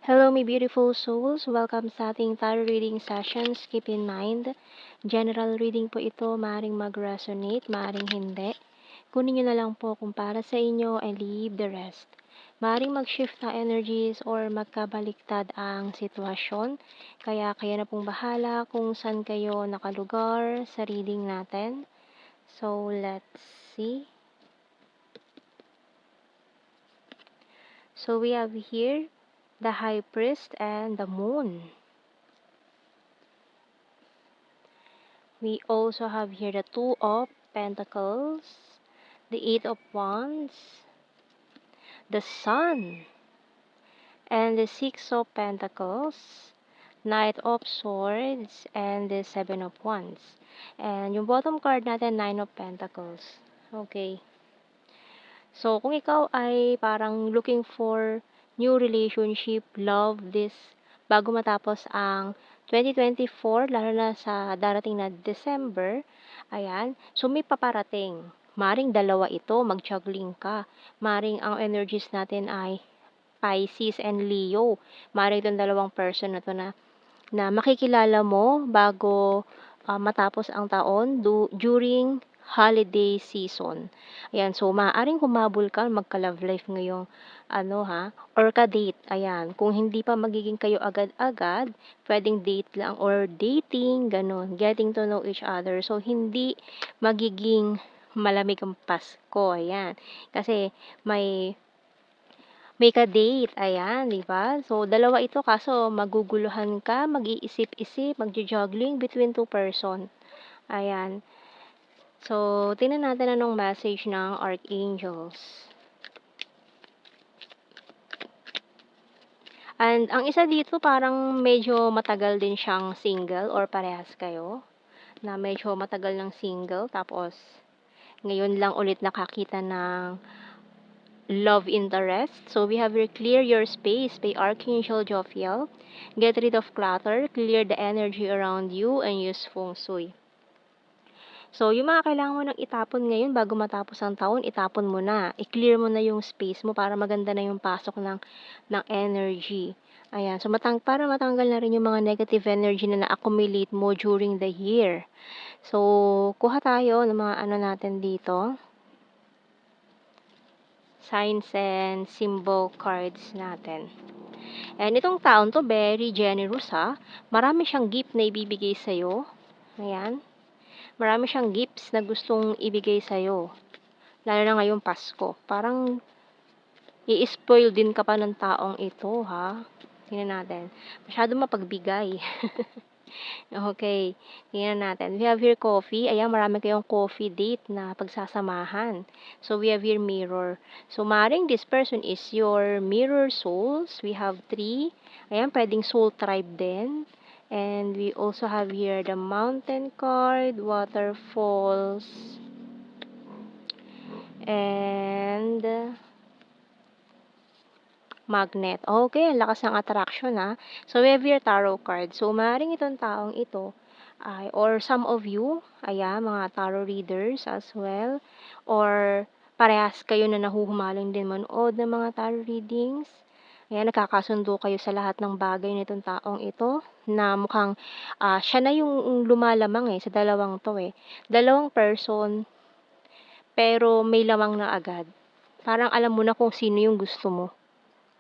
Hello, my beautiful souls. Welcome sa ating tarot reading sessions. Keep in mind, general reading po ito. Maaring mag-resonate, maaring hindi. Kunin nyo na lang po kung para sa inyo and leave the rest. Maaring mag-shift na energies or magkabaliktad ang sitwasyon. Kaya na pong bahala kung saan kayo nakalugar sa reading natin. So, let's see. So, we have here the High Priest and the Moon. We also have here the Two of Pentacles, the Eight of Wands, the Sun, and the Six of Pentacles, Knight of Swords, and the Seven of Wands. And yung bottom card natin, Nine of Pentacles. Okay. So, kung ikaw ay parang looking for new relationship, love this, bago matapos ang 2024, lalo na sa darating na December, ayan, so may paparating. Maring dalawa ito, mag-juggling ka. Maring ang energies natin ay Pisces and Leo. Maring itong dalawang person na to na makikilala mo bago matapos ang taon during holiday season. Ayan, so maaaring humabol ka, magka-love life ngayong or ka-date. Ayan, kung hindi pa magiging kayo agad-agad, pwedeng date lang or dating, ganun, getting to know each other. So, hindi magiging malamig ang Pasko. Ayan, kasi may ka-date, ayan, 'di ba? So, dalawa ito kaso maguguluhan ka, mag-iisip-isip, magjo-juggling between two person. Ayan. So, tingnan natin anong message ng Archangels. And ang isa dito parang medyo matagal din siyang single or parehas kayo na medyo matagal ng single tapos ngayon lang ulit nakakita ng love interest. So we have here clear your space by Archangel Jophiel. Get rid of clutter, clear the energy around you, and use feng shui. So, yung mga kailangan mo nang itapon ngayon bago matapos ang taon, itapon mo na. I-clear mo na yung space mo para maganda na yung pasok ng energy. Ayan. So, para matanggal na rin yung mga negative energy na na-accumulate mo during the year. So, kuha tayo ng mga natin dito. Signs and symbol cards natin. And itong taon to, very generous ha. Marami siyang gift na ibibigay sa'yo. Ayan. Marami siyang gifts na gustong ibigay sa'yo. Lalo na ngayong Pasko. Parang i-spoil din ka pa ng taong ito ha. Tingnan natin. Masyado mapagbigay. Okay, tingnan natin. We have here coffee. Ayan, marami kayong coffee date na pagsasamahan. So, we have here mirror. So, maring this person is your mirror souls. We have 3. Ayan, pwedeng soul tribe din. And we also have here the mountain card, waterfalls, and magnet. Okay, ang lakas ng attraction ha. So, we have your tarot card. So, maaaring itong taong ito ay, or some of you, ayan, mga tarot readers as well, or parehas kayo na nahuhumaling din manood ng mga tarot readings. Ayan, nakakasundo kayo sa lahat ng bagay nitong taong ito na mukhang siya na yung lumalamang sa dalawang to Dalawang person, pero may lamang na agad. Parang alam mo na kung sino yung gusto mo.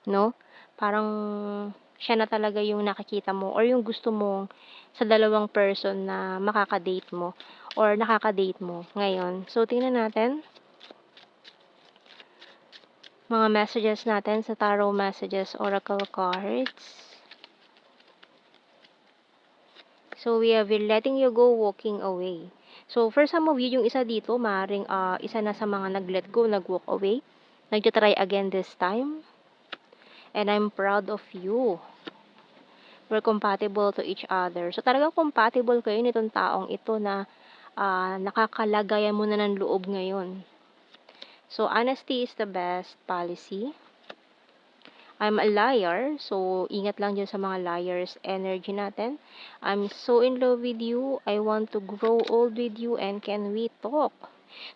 No? Parang siya na talaga yung nakikita mo or yung gusto mo sa dalawang person na makaka-date mo or nakaka-date mo ngayon. So, tingnan natin mga messages natin sa Tarot Messages Oracle Cards. So, we have been letting you go, walking away. So, for some of you, yung isa dito, maaaring isa na sa mga nag-let go, nag-walk away. Nag-try again this time. And I'm proud of you. We're compatible to each other. So, talagang compatible kayo nitong taong ito na nakakalagayan mo na ng loob ngayon. So, honesty is the best policy. I'm a liar. So, ingat lang dyan sa mga liars energy natin. I'm so in love with you. I want to grow old with you and can we talk?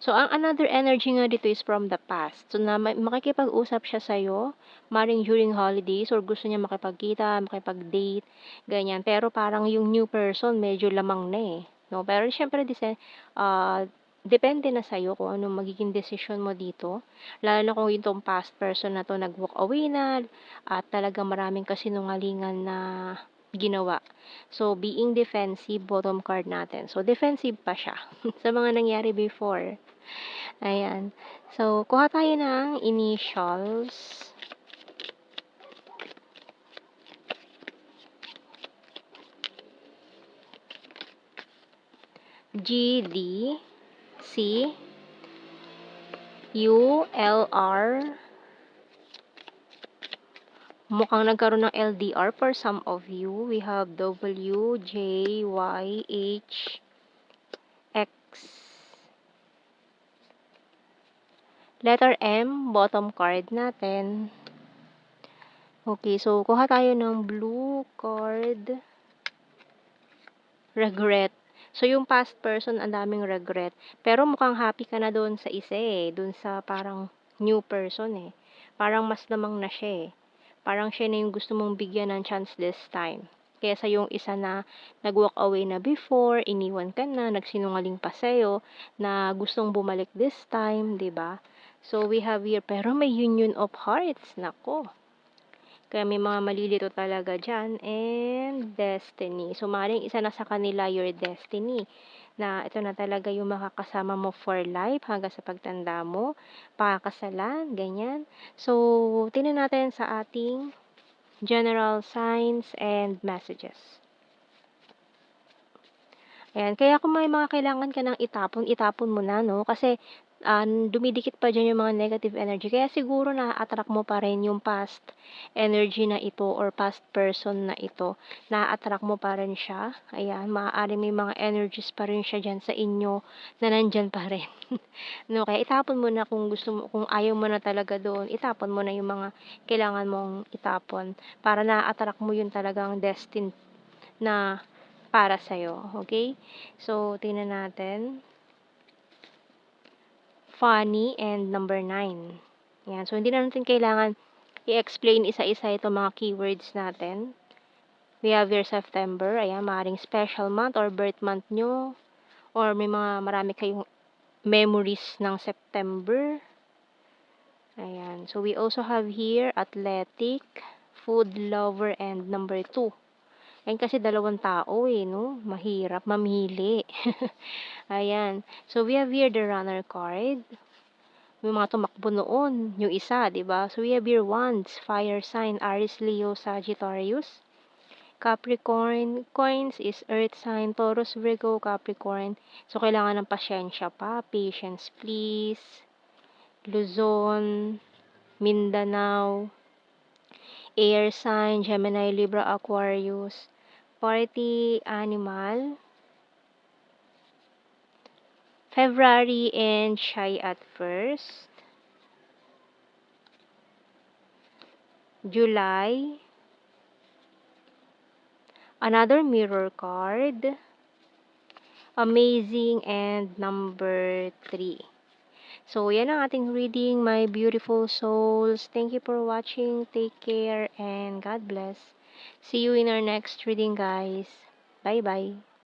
So, ang another energy nga dito is from the past. So, na makikipag-usap siya sa'yo, maring during holidays or gusto niya makipagkita, makipag-date, ganyan. Pero parang yung new person medyo lamang na eh. No? Pero syempre, depende na sa'yo kung anong magiging decision mo dito. Lalo na kung itong past person na to nag-walk away na at talagang maraming kasinungalingan na ginawa. So, being defensive, bottom card natin. So, defensive pa siya sa mga nangyari before. Ayan. So, kuha tayo ng initials. G, D, C, U, L, R. Mukhang nagkaroon ng LDR for some of you. We have W, J, Y, H, X. Letter M, bottom card natin. Okay, so kuha tayo ng blue card. Regret. So, yung past person, ang daming regret. Pero mukhang happy ka na doon sa isa eh. Doon sa parang new person eh. Parang mas namang na siya eh. Parang siya na yung gusto mong bigyan ng chance this time. Kesa yung isa na nag-walk away na before, iniwan ka na, nagsinungaling pa sa'yo, na gustong bumalik this time, 'di ba? So, we have here, pero may union of hearts. Nako. Kaya may mga malilito talaga dyan. And destiny. So, maaaring isa na sa kanila your destiny. Na ito na talaga yung makakasama mo for life hanggang sa pagtanda mo. Pakakasalan, ganyan. So, tingnan natin sa ating general signs and messages. Ayan, kaya kung may mga kailangan ka ng itapon, itapon mo na, no? Kasi dumidikit pa dyan yung mga negative energy. Kaya siguro na-attract mo pa rin yung past energy na ito or past person na ito. Na-attract mo pa rin siya. Ayan, maaari may mga energies pa rin siya dyan sa inyo na nandyan pa rin. No, kaya itapon mo na kung gusto mo, kung ayaw mo na talaga doon, itapon mo na yung mga kailangan mong itapon para na-attract mo yung talagang destined na para sa'yo, okay? So, tingnan natin. Funny and number 9. Yan. So, hindi na natin kailangan i-explain isa-isa itong mga keywords natin. We have your September. Ayan, maaaring special month or birth month nyo. Or may mga marami kayong memories ng September. Ayan. So, we also have here athletic, food lover, and number 2. Ayan kasi dalawang tao eh, no? Mahirap mamili. Ayan. So, we have here the runner card. May mga tumakbo noon. Yung isa, di ba? So, we have here wands, fire sign, Aries, Leo, Sagittarius. Capricorn, coins is earth sign, Taurus, Virgo, Capricorn. So, kailangan ng pasyensya pa. Patience, please. Luzon, Mindanao, air sign, Gemini, Libra, Aquarius. Party animal, February and shy at first, July, another mirror card, amazing, and number 3. So, yan ang ating reading, my beautiful souls. Thank you for watching. Take care and God bless. See you in our next reading, guys. Bye-bye.